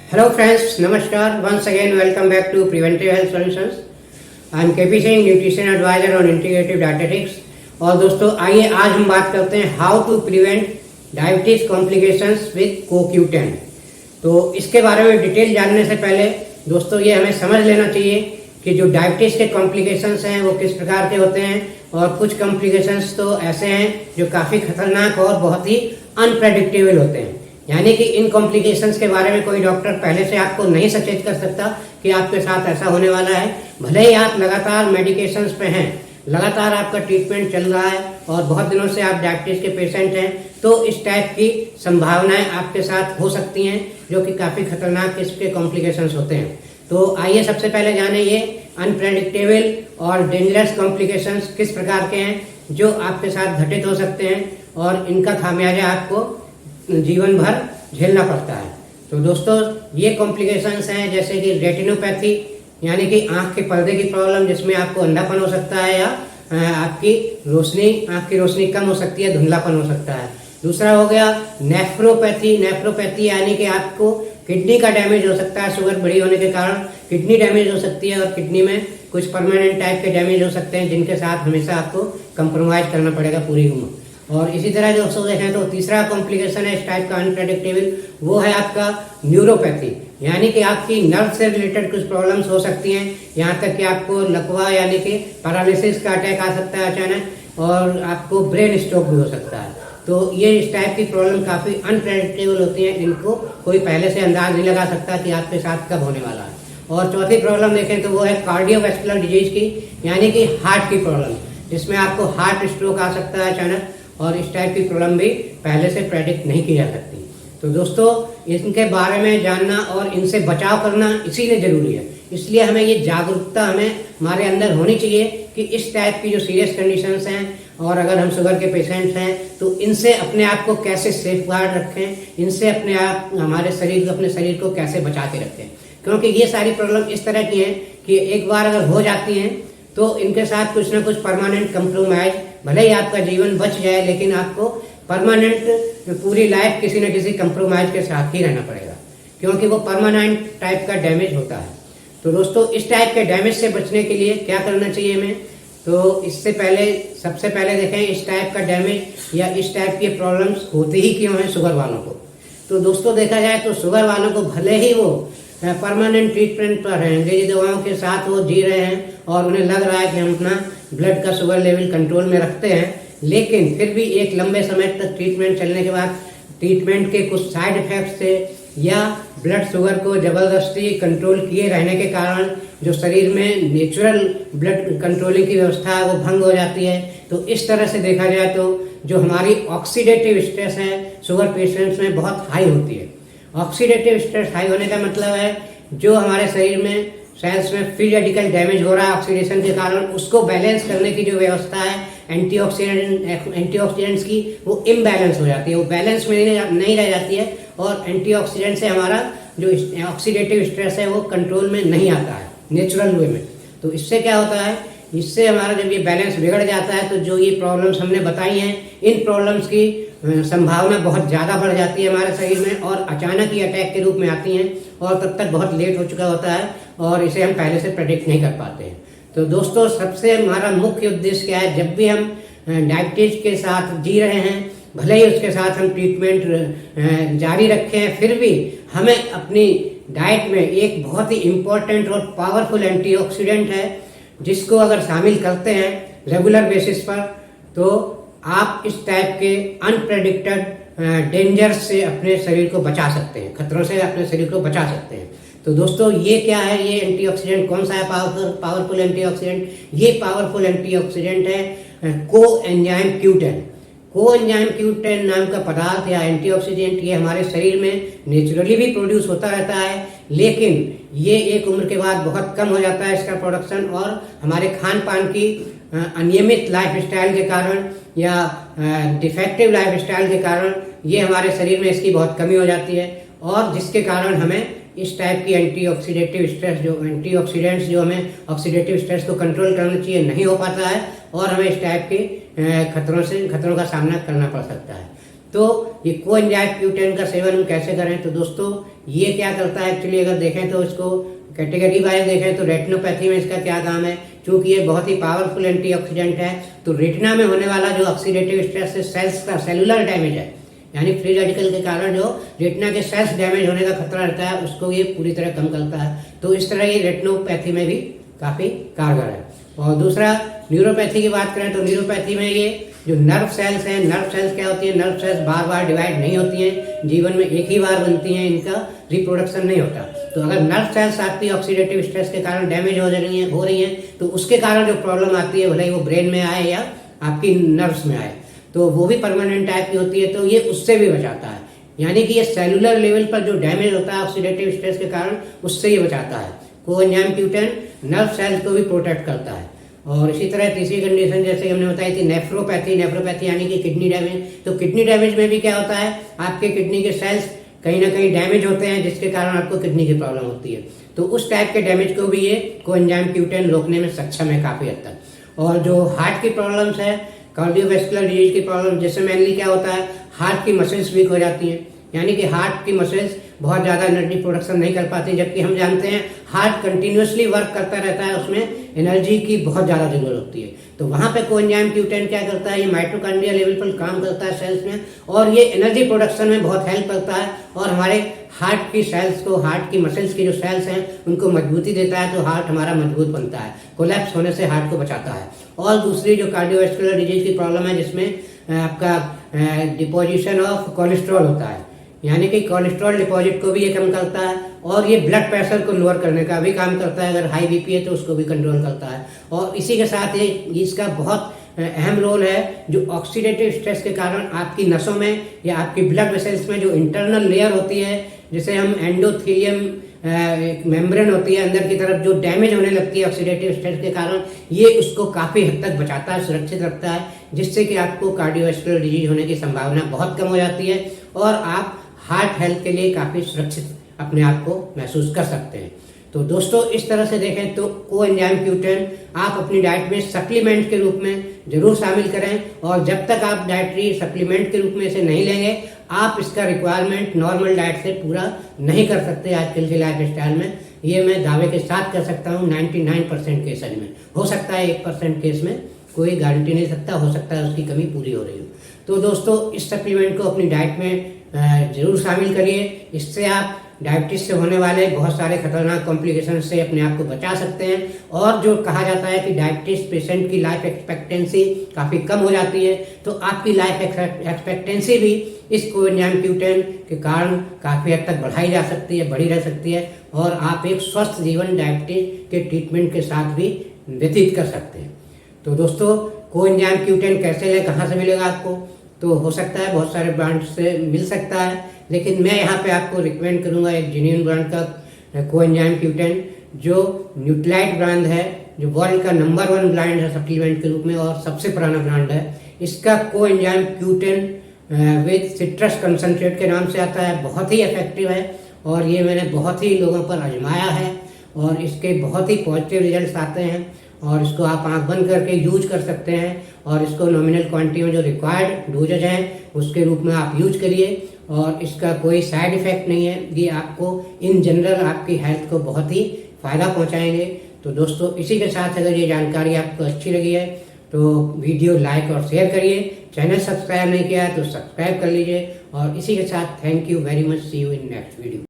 Hello friends, Namaskar. Once again, welcome back to Preventive Health Solutions. I am KP Singh, Nutrition Advisor on Integrative Dietetics. और दोस्तों आइए आज हम बात करते हैं how to prevent diabetes complications with CoQ10। तो इसके बारे में डिटेल जानने से पहले दोस्तों ये हमें समझ लेना चाहिए कि जो डायबिटीज के कॉम्प्लिकेशंस हैं वो किस प्रकार के होते हैं। और कुछ कॉम्प्लिकेशंस तो ऐसे हैं जो काफ़ी खतरनाक और बहुत ही अनप्रेडिक्टेबल होते हैं, यानी कि इन कॉम्प्लिकेशंस के बारे में कोई डॉक्टर पहले से आपको नहीं सचेत कर सकता कि आपके साथ ऐसा होने वाला है। भले ही आप लगातार मेडिकेशंस पे हैं, लगातार आपका ट्रीटमेंट चल रहा है और बहुत दिनों से आप डायबिटीज के पेशेंट हैं, तो इस टाइप की संभावनाएं आपके साथ हो सकती हैं जो कि काफ़ी खतरनाक किस्म के कॉम्प्लिकेशंस होते हैं। तो आइए सबसे पहले जाने ये अनप्रेडिक्टेबल और डेंजरस कॉम्प्लिकेशंस किस प्रकार के हैं जो आपके साथ घटित हो सकते हैं और इनका खामियाजा आपको जीवन भर झेलना पड़ता है। तो दोस्तों ये कॉम्प्लिकेशंस हैं जैसे कि रेटिनोपैथी, यानी कि आंख के पर्दे की प्रॉब्लम जिसमें आपको अंधापन हो सकता है या आंख की रोशनी कम हो सकती है, धुंधलापन हो सकता है। दूसरा हो गया नेफ्रोपैथी यानी कि आपको किडनी का डैमेज हो सकता है। शुगर बड़ी होने के कारण किडनी डैमेज हो सकती है और किडनी में कुछ परमानेंट टाइप के डैमेज हो सकते हैं जिनके साथ हमेशा आपको कंप्रोमाइज करना पड़ेगा पूरी उम्र। और इसी तरह दोस्तों देखें तो तीसरा कॉम्प्लिकेशन है इस टाइप का अनप्रेडिक्टेबल, वो है आपका न्यूरोपैथी, यानी कि आपकी नर्व से रिलेटेड कुछ प्रॉब्लम्स हो सकती हैं। यहाँ तक कि आपको लकवा यानी कि पैरालिसिस का अटैक आ सकता है अचानक और आपको ब्रेन स्ट्रोक भी हो सकता है। तो ये इस टाइप की प्रॉब्लम काफ़ी अनप्रेडिक्टेबल होती हैं, इनको कोई पहले से अंदाज नहीं लगा सकता कि आपके साथ कब होने वाला है। और चौथी प्रॉब्लम देखें तो वो है कार्डियोवैस्कुलर डिजीज की, यानी कि हार्ट की प्रॉब्लम, जिसमें आपको हार्ट स्ट्रोक आ सकता है अचानक और इस टाइप की प्रॉब्लम भी पहले से प्रेडिक्ट नहीं की जा सकती। तो दोस्तों इनके बारे में जानना और इनसे बचाव करना इसीलिए जरूरी है, इसलिए हमें ये जागरूकता हमारे अंदर होनी चाहिए कि इस टाइप की जो सीरियस कंडीशंस हैं और अगर हम शुगर के पेशेंट्स हैं तो इनसे अपने आप को कैसे सेफ गार्ड रखें, इनसे अपने शरीर को कैसे बचा के रखें। क्योंकि ये सारी प्रॉब्लम इस तरह की हैं कि एक बार अगर हो जाती हैं तो इनके साथ कुछ ना कुछ परमानेंट कंप्रोमाइज, भले ही आपका जीवन बच जाए लेकिन आपको परमानेंट पूरी लाइफ किसी न किसी कंप्रोमाइज के साथ ही रहना पड़ेगा, क्योंकि वो परमानेंट टाइप का डैमेज होता है। तो दोस्तों इस टाइप के डैमेज से बचने के लिए क्या करना चाहिए हमें, तो सबसे पहले देखें इस टाइप का डैमेज या इस टाइप की प्रॉब्लम्स होती ही क्यों हैं शुगर वालों को। तो दोस्तों देखा जाए तो शुगर वालों को भले ही वो परमानेंट ट्रीटमेंट पर हैं, अंग्रेजी दवाओं के साथ वो जी रहे हैं और उन्हें लग रहा है कि हम अपना ब्लड का शुगर लेवल कंट्रोल में रखते हैं, लेकिन फिर भी एक लंबे समय तक ट्रीटमेंट चलने के बाद ट्रीटमेंट के कुछ साइड इफेक्ट से या ब्लड शुगर को जबरदस्ती कंट्रोल किए रहने के कारण जो शरीर में नेचुरल ब्लड कंट्रोलिंग की व्यवस्था है वो भंग हो जाती है। तो इस तरह से देखा जाए तो जो हमारी ऑक्सीडेटिव स्ट्रेस है शुगर पेशेंट्स में बहुत हाई होती है। ऑक्सीडेटिव स्ट्रेस हाई होने का मतलब है जो हमारे शरीर में सेल्स में फ्री रेडिकल डैमेज हो रहा है ऑक्सीडेशन के कारण, उसको बैलेंस करने की जो व्यवस्था है एंटीऑक्सीडेंट्स की, वो इम्बैलेंस हो जाती है, वो बैलेंस में नहीं रह जाती है और एंटीऑक्सीडेंट से हमारा जो ऑक्सीडेटिव स्ट्रेस है वो कंट्रोल में नहीं आता है नेचुरल वे में। तो इससे क्या होता है, इससे हमारा जब ये बैलेंस बिगड़ जाता है तो जो ये प्रॉब्लम्स हमने बताई हैं इन प्रॉब्लम्स की संभावना बहुत ज़्यादा बढ़ जाती है हमारे शरीर में और अचानक ही अटैक के रूप में आती हैं और तब तक बहुत लेट हो चुका होता है और इसे हम पहले से प्रेडिक्ट नहीं कर पाते हैं। तो दोस्तों सबसे हमारा मुख्य उद्देश्य क्या है, जब भी हम डायबिटीज के साथ जी रहे हैं, भले ही उसके साथ हम ट्रीटमेंट जारी रखें, फिर भी हमें अपनी डाइट में एक बहुत ही इम्पोर्टेंट और पावरफुल एंटीऑक्सीडेंट है जिसको अगर शामिल करते हैं रेगुलर बेसिस पर तो आप इस टाइप के अनप्रेडिक्टेड डेंजर्स से अपने शरीर को बचा सकते हैं, खतरों से अपने शरीर को बचा सकते हैं। तो दोस्तों ये क्या है, ये एंटीऑक्सीडेंट कौन सा है पावरफुल एंटीऑक्सीडेंट? ये पावरफुल एंटीऑक्सीडेंट है कोएंजाइम Q10। कोएंजाइम Q10 नाम का पदार्थ या एंटीऑक्सीडेंट ये हमारे शरीर में नेचुरली भी प्रोड्यूस होता रहता है, लेकिन ये एक उम्र के बाद बहुत कम हो जाता है इसका प्रोडक्शन और हमारे खान पान की अनियमित लाइफस्टाइल के कारण या डिफेक्टिव लाइफस्टाइल के कारण ये हमारे शरीर में इसकी बहुत कमी हो जाती है और जिसके कारण हमें इस टाइप की एंटीऑक्सीडेंट्स जो हमें ऑक्सीडेटिव स्ट्रेस को कंट्रोल करना चाहिए नहीं हो पाता है और हमें इस टाइप के खतरों का सामना करना पड़ सकता है। तो ये कोएंजाइम Q10 का सेवन हम कैसे करें, तो दोस्तों ये क्या करता है एक्चुअली, अगर देखें तो इसको कैटेगरी वाइज देखें तो रेटिनोपैथी में इसका क्या काम है, क्योंकि ये बहुत ही पावरफुल एंटीऑक्सीडेंट है। तो रेटिना में होने वाला जो ऑक्सीडेटिव स्ट्रेस से सेल्स का सेलुलर डैमेज है, यानी फ्री रेडिकल के कारण जो रेटिना के सेल्स डैमेज होने का खतरा रहता है, उसको ये पूरी तरह कम करता है। तो इस तरह ये रेटिनोपैथी में भी काफ़ी कारगर है। और दूसरा न्यूरोपैथी की बात करें तो न्यूरोपैथी में ये जो नर्व सेल्स हैं, नर्व सेल्स क्या होती है, नर्व सेल्स बार बार डिवाइड नहीं होती हैं, जीवन में एक ही बार बनती हैं, इनका रिप्रोडक्शन नहीं होता। तो अगर नर्व सेल्स आपकी ऑक्सीडेटिव स्ट्रेस के कारण डैमेज हो रही हैं तो उसके कारण जो प्रॉब्लम आती है, भले ही वो ब्रेन में आए या आपकी नर्व्स में आए, तो वो भी परमानेंट टाइप की होती है। तो ये उससे भी बचाता है, यानी कि ये सेलुलर लेवल पर जो डैमेज होता है ऑक्सीडेटिव स्ट्रेस के कारण, उससे ये बचाता है। कोएंजाइम Q10 नर्व सेल्स को भी प्रोटेक्ट करता है। और इसी तरह तीसरी कंडीशन जैसे हमने बताई थी नेफ्रोपैथी, नेफ्रोपैथी यानी कि किडनी डैमेज। तो किडनी डैमेज में भी क्या होता है, आपके किडनी के सेल्स कहीं ना कहीं डैमेज होते हैं, जिसके कारण आपको किडनी की प्रॉब्लम होती है। तो उस टाइप के डैमेज को भी ये कोएंजाइम Q10 रोकने में सक्षम है काफ़ी हद तक। और जो हार्ट की प्रॉब्लम्स है, कार्डियोवैस्कुलर डिजीज की प्रॉब्लम, जिससे मेनली क्या होता है, हार्ट की मसल्स वीक हो जाती हैं, यानी कि हार्ट की मसल्स बहुत ज़्यादा एनर्जी प्रोडक्शन नहीं कर पाती, जबकि हम जानते हैं हार्ट कंटिन्यूसली वर्क करता रहता है, उसमें एनर्जी की बहुत ज़्यादा जरूरत होती है। तो वहाँ पे कोएंजाइम Q10 क्या करता है, ये माइटोकॉन्ड्रिया लेवल पर काम करता है सेल्स में, और ये एनर्जी प्रोडक्शन में बहुत हेल्प करता है, और हमारे हार्ट की सेल्स को, हार्ट की मसल्स की जो सेल्स हैं उनको मजबूती देता है। तो हार्ट हमारा मजबूत बनता है, कोलैप्स होने से हार्ट को बचाता है। और दूसरी जो कार्डियोवैस्कुलर डिजीज की प्रॉब्लम है, जिसमें आपका डिपोजिशन ऑफ कोलेस्ट्रॉल होता है, यानी कि कोलेस्ट्रॉल डिपॉजिट को भी ये कम करता है, और ये ब्लड प्रेशर को लोअर करने का भी काम करता है। अगर हाई बीपी है तो उसको भी कंट्रोल करता है। और इसी के साथ ये इसका बहुत अहम रोल है, जो ऑक्सीडेटिव स्ट्रेस के कारण आपकी नसों में या आपकी ब्लड वेसल्स में जो इंटरनल लेयर होती है, जिसे हम एंडोथेलियम मेम्ब्रेन होती है अंदर की तरफ, जो डैमेज होने लगती है ऑक्सीडेटिव स्ट्रेस के कारण, ये उसको काफ़ी हद तक बचाता है, सुरक्षित रखता है, जिससे कि आपको कार्डियोवैस्कुलर डिजीज होने की संभावना बहुत कम हो जाती है, और आप हार्ट हेल्थ के लिए काफ़ी सुरक्षित अपने आप को महसूस कर सकते हैं। तो दोस्तों इस तरह से देखें तो कोएंजाइम Q10 आप अपनी डाइट में सप्लीमेंट के रूप में जरूर शामिल करें, और जब तक आप डाइटरी सप्लीमेंट के रूप में इसे नहीं लेंगे, आप इसका रिक्वायरमेंट नॉर्मल डाइट से पूरा नहीं कर सकते आजकल के लाइफ स्टाइल में। ये मैं दावे के साथ कर सकता हूँ 99% केसेज में। हो सकता है 1% केस में, कोई गारंटी नहीं सकता, हो सकता है उसकी कमी पूरी हो रही हो। तो दोस्तों इस सप्लीमेंट को अपनी डाइट में जरूर शामिल करिए, इससे आप डायबिटीज से होने वाले बहुत सारे खतरनाक कॉम्प्लिकेशन से अपने आप को बचा सकते हैं। और जो कहा जाता है कि डायबिटीज पेशेंट की लाइफ एक्सपेक्टेंसी काफ़ी कम हो जाती है, तो आपकी लाइफ एक्सपेक्टेंसी भी इस कोएंजाइम Q10 के कारण काफ़ी हद तक बढ़ाई जा सकती है, बढ़ी रह सकती है, और आप एक स्वस्थ जीवन डायबिटीज के ट्रीटमेंट के साथ भी व्यतीत कर सकते हैं। तो दोस्तों कोएंजाइम Q10 कैसे है, कहाँ से मिलेगा आपको, तो हो सकता है बहुत सारे ब्रांड से मिल सकता है, लेकिन मैं यहाँ पे आपको रिकमेंड करूँगा एक जेन्युइन ब्रांड का कोएंजाइम Q10, जो न्यूट्रालाइट ब्रांड है, जो वर्ल्ड का नंबर 1 ब्रांड है सप्लीमेंट के रूप में, और सबसे पुराना ब्रांड है। इसका coenzyme Q10 with citrus concentrate के नाम से आता है, बहुत ही इफेक्टिव है, और ये मैंने बहुत ही लोगों पर आजमाया है, और इसके बहुत ही पॉजिटिव रिजल्ट्स आते हैं। और इसको आप आंख बंद करके यूज कर सकते हैं, और इसको नॉमिनल क्वांटिटी में जो रिक्वायर्ड डोजेज हैं उसके रूप में आप यूज करिए, और इसका कोई साइड इफेक्ट नहीं है। ये आपको इन जनरल आपकी हेल्थ को बहुत ही फायदा पहुंचाएंगे। तो दोस्तों इसी के साथ अगर ये जानकारी आपको अच्छी लगी है तो वीडियो लाइक और शेयर करिए, चैनल सब्सक्राइब नहीं किया है तो सब्सक्राइब कर लीजिए, और इसी के साथ thank you very much, see you in next video.